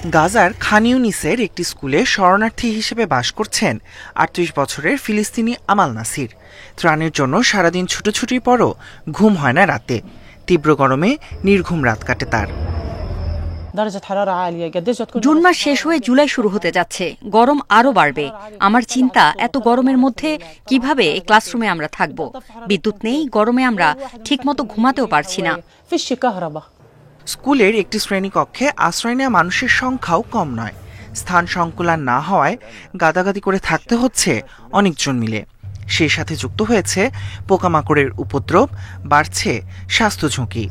গাজার খান ইউনিসের একটি স্কুলে শরণার্থী হিসেবে বাস করছেন ৩৮ বছরের ফিলিস্তিনি আমাল নাসির। ত্রাণের জন্য সারাদিন ছুটোছুটির পরও ঘুম হয় না রাতে। তীব্র গরমে নির্ঘুম রাত কাটে তার। জুন মাস শেষ হয়ে জুলাই শুরু হতে যাচ্ছে, গরম আরও বাড়বে। আমার চিন্তা, এত গরমের মধ্যে কিভাবে ক্লাসরুমে আমরা থাকব। বিদ্যুৎ নেই, গরমে আমরা ঠিকমতো ঘুমাতেও পারছি না। স্কুলের একটি শ্রেণীকক্ষে আশ্রয় নেওয়া মানুষের সংখ্যাও কম নয়। স্থান সংকুলান না হওয়ায় গাদাগাদি করে থাকতে হচ্ছে অনেকজন মিলে। সেই সাথে যুক্ত হয়েছে পোকামাকড়ের উপদ্রব, বাড়ছে স্বাস্থ্য ঝুঁকি।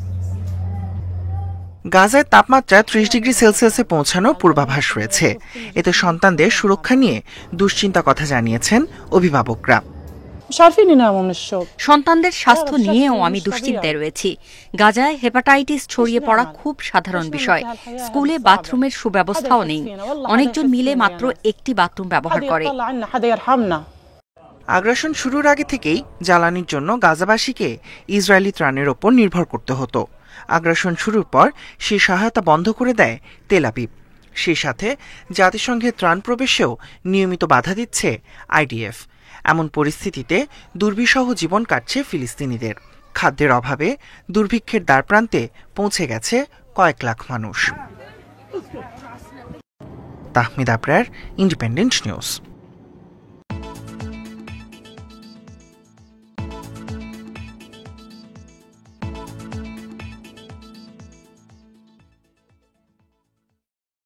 গাজায় তাপমাত্রা ৩০ ডিগ্রি সেলসিয়াসে পৌঁছানোর পূর্বাভাস রয়েছে। এতে সন্তানদের সুরক্ষা নিয়ে দুশ্চিন্তা কথা জানিয়েছেন অভিভাবকরা। সন্তানদের স্বাস্থ্য নিয়েও আমি দুশ্চিন্তায় রয়েছি। গাজায় হেপাটাইটিস ছড়িয়ে পড়া খুব সাধারণ বিষয়। স্কুলে বাথরুমের সুব্যবস্থাও নেই। অনেকজন মিলে মাত্র একটি বাথরুম ব্যবহার করে। আগ্রাসন শুরুর আগে থেকেই জ্বালানির জন্য গাজাবাসীকে ইসরায়েলি ত্রাণের ওপর নির্ভর করতে হতো। আগ্রাসন শুরুর পর সেই সহায়তা বন্ধ করে দেয় তেল আবিব। সেই সাথে জাতিসংঘের ত্রাণ প্রবেশেও নিয়মিত বাধা দিচ্ছে আইডিএফ। এমন পরিস্থিতিতে দুর্বিষহ জীবন কাটছে ফিলিস্তিনিদের। খাদ্যের অভাবে দুর্ভিক্ষের দ্বারপ্রান্তে পৌঁছে গেছে কয়েক লাখ মানুষ। Tahmid Abrar, independent news.